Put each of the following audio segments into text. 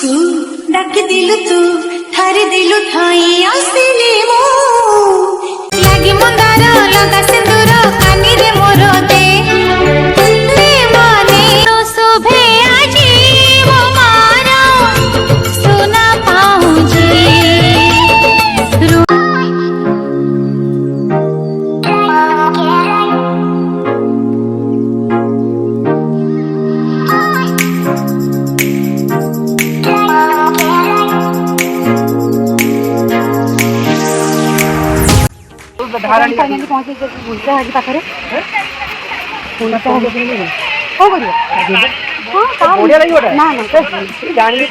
तू डाक दिलु तू ठारी दिलु ठाई आसिली मो लागी मंदार लगा सिंदूर कानी रे मोर दे माने तो शोभे आजी मो मारा सुना पाऊजी फाइनाली पहुंचे गुंजा हाजी पाखरे गुंजा हाजी कौन करियो हां बढ़िया लगी ओटा ना ना तो जानी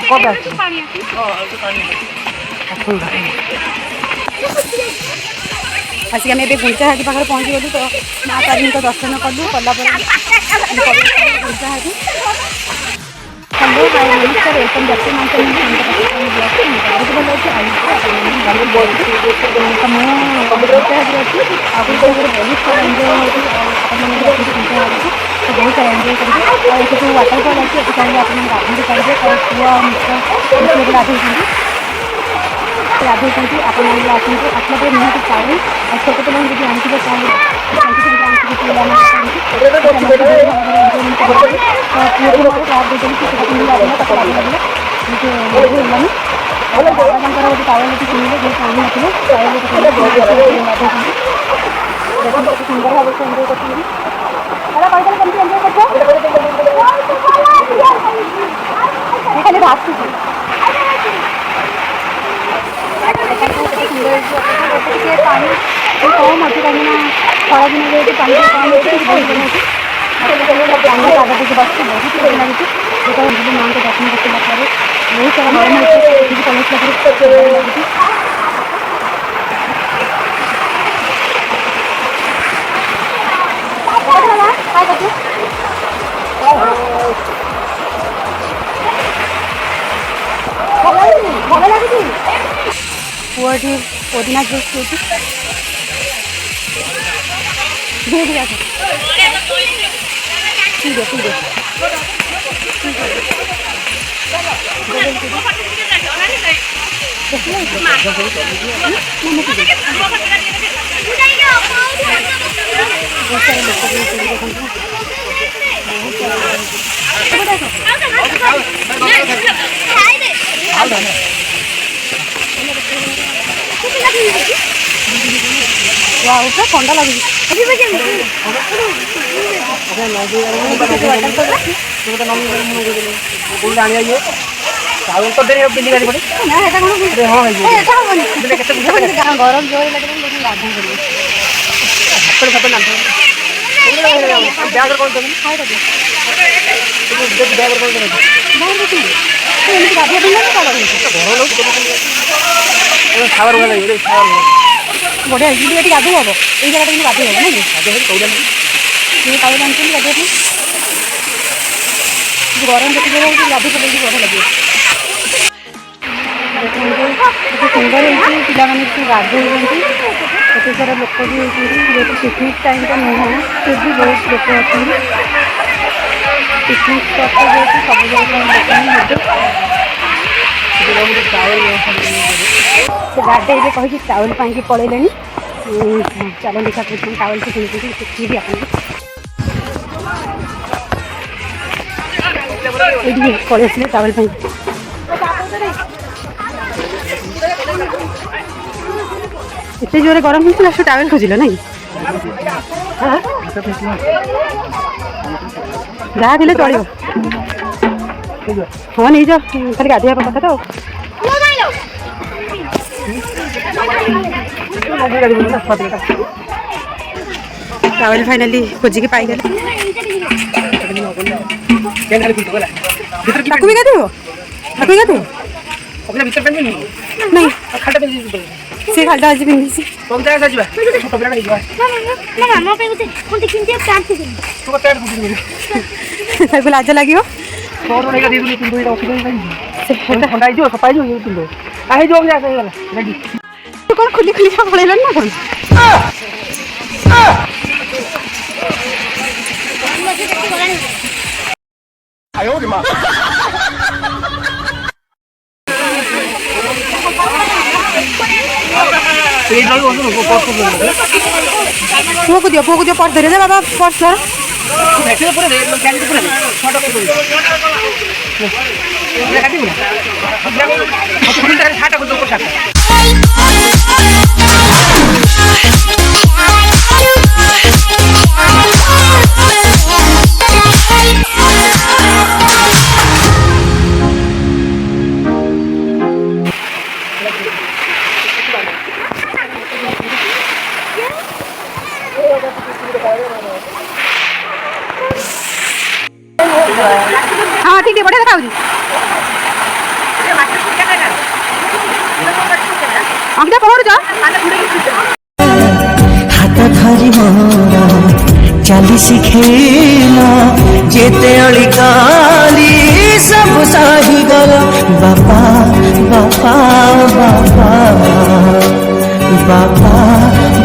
कब आसे पानी आसी हमें बे गुंजा हाजी पाखरे पहुंच गलु तो मां तारिणी को दर्शन कलु कला पर गुंजा हाजी हेलो हाय नमस्कार welcome back to my channel बहुत भल अच्छे आई समुद्र अच्छी आगे बहुत सारा एंजॉय बहुत सारा एंजॉय करेंगे जो वाटरफॉल अच्छे ये चाहिए आप गाधे पारे और पुआ मिश्र गाधे आप आसला पर निहत चावल और छोटे पिला जी आनी चावल सुंदर भाव से एंजॉय करते खाली भात पानी कम अच्छे कहीं खरा दिन पानी कम अच्छे बस बहुत भल लगे जो माँ को दर्शन कर बहुत सारा गरम होती लगे भल लगे पुअटी पुदीना जूस पीती ठीक है ठंडा लगे चावल तो देरी बिंदी गाड़ी पड़े ना एटा कोन हां एटा होनी बिले केते गरम जोर लगे गाधी पड़े अपन सब ना बैग कौन दे हाय दे तो बैग कौन दे नहीं देखी तो इनकी गाधी बिंदी ना काला घर लोग ए खावर वाला ये खावर बढ़िया इडी बेटी गाधी हबो ए जगह इन गाधी हबो नहीं गाधी कौन ये काई जानते गाधी गरम देखि जगह गाधी पड़े बढ़िया लगे सुंदर पे गाधे एत सारा लोक भी होती पिकनिक टाइम तो नुह फिर भी बहुत लोक अच्छे पिकनिक स्पट सब जगह गाधे कही चावल पाई पलैले चलो देखा चावल से किनी ये पलि आसे चावल पाई इतने जोरे गरम होता लास्ट टावेल खोजिल ना जहाँ थे चलो हाँ नहीं जा खाली गाधे कथा तो टावेल फाइनाली खोजिक पाईगले भी गाधो नहीं से खालटा आज पिंदी कौन जाए सजवा कपड़ा नहीं जाए ना मामा पे कोन किनते पैंट से तो पैंट कुछ नहीं लाज लागियो फोर नहीं का दे दूनी पिंदो एटा ओखिदो नहीं ठंडा आइजो सपाइजो ये पिंदो आइ जो जा गला रेडी तो कोन खुली खुली का पळेलन ना कोन आयो रे मां ପୁଅକୁ ଦିଅ ପର୍ସ ଧରିବେ ବାବା ପର୍ସ ଧର हाँ ठीक है बढ़िया देखा अंकिता पहुँच जा हाथ धरी मोर चाली शिखेला जेते अली गाली सब सही गल बापा बापा बापा बापा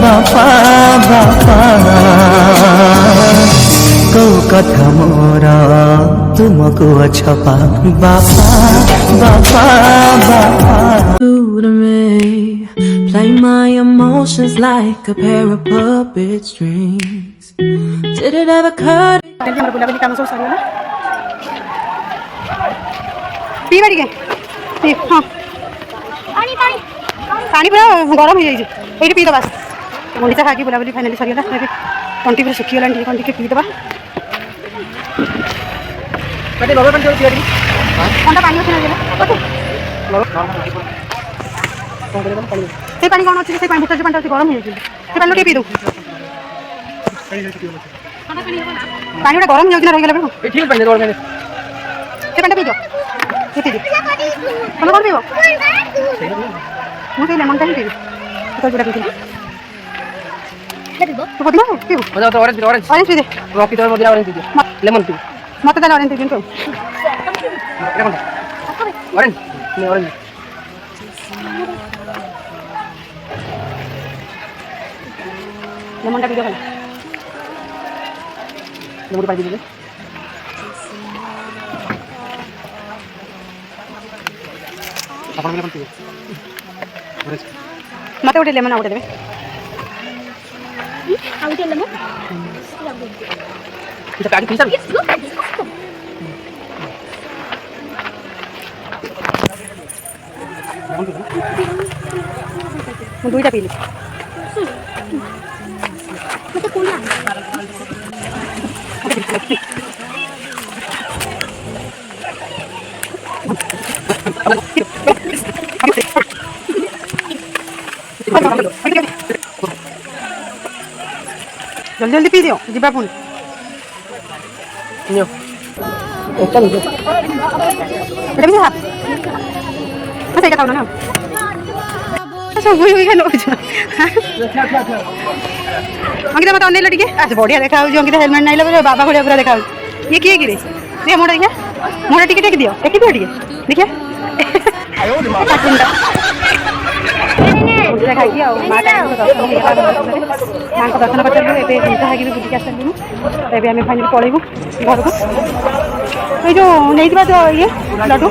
बापा बापा को कथा मोर तुमको छपा बापा बापा बापा play my emotions like a pair of puppet strings. Did it ever cut? हमारे बुलाबली काम सब सरियो ना पी बाड़ी के पी हां पानी पूरा गरम हो जाई एठी पी दबा मुंडीचा खाकी बुलाबली फाइनली सरियो ना कंटी पूरा सुखी गलान कंटी के पी दबा कते बाबा पानी पियो हां कोनटा पानी होना गेला से पानी कौन अच्छे से पानी भीतर पानी अच्छे गरम हो जाए से पानी पी दो पानी गरम हो जाए रही गला ठीक पानी गरम से पानी पी दो पी दो तुम कौन पीबो मुझे लेमन टाइम पीबो तो पूरा पी दो तो पीबो पीबो मजा तो ऑरेंज पी दे रॉकी तो मजा ऑरेंज पी दे लेमन पी मत दे ऑरेंज पी दो ऑरेंज नहीं ऑरेंज लेमन टा पी दो खाली लेमन पानी पी दे अपन लेमन पी मत उठे लेमन आउट देबे आउट लेमन इसे काटी पीसा मैं दुईटा पी ली मते कोन जल्दी जल्दी पी दियो जीबा पुणी नियो एटा नियो एटा भी हाथ मत एटा खाओ ना अच्छा वही वही खानो अंकिता मत अनेल टिके आज बढ़िया देखा हो अंकिता हेलमेट नाइला बाबा भड़िया पूरा देखा ये किए कि रे दे मोड़ा देखा मोड़ा टिके टेक दियो टेक दियो टिके देखिए खाई आ माँ दर्शन कर खाई बुटिक आसलु एवं आम फाइनाली पलैबू घर को ये जो नहीं तो ये लड्डू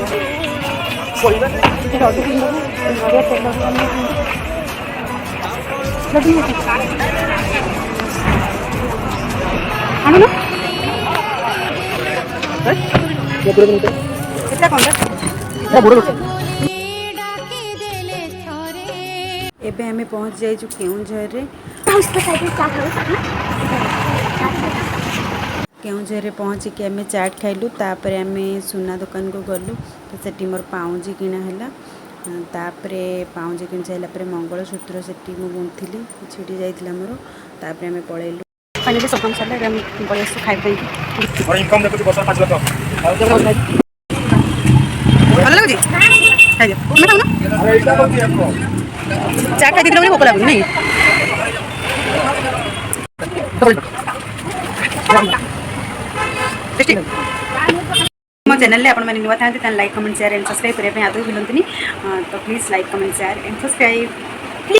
आनु एबे आमे पहुँच जाइछु केउंझर केउंझर पहुँची के आमे चाट खाइलु तापर आमे सुना दुकान को गलु तो सेठी मोर पाउंजी किना हला तापरे पाउंजी किन साइला पर मंगलसूत्र सेठी मु गुंथली छिटी जाइतिला मोर तापर आमे पळेलु फाइनली सब काम सरले हम बयस खाइ पई और इनकम देखो 5 लाख भल लागुची खाइ जा मैं खाऊ ना चाट खाइ दिला भोक लागु नहीं मो चैनल आपण माने नुवा थांते like comment share and subscribe करबे आदौ भूलंतनी तो please like comment share and subscribe.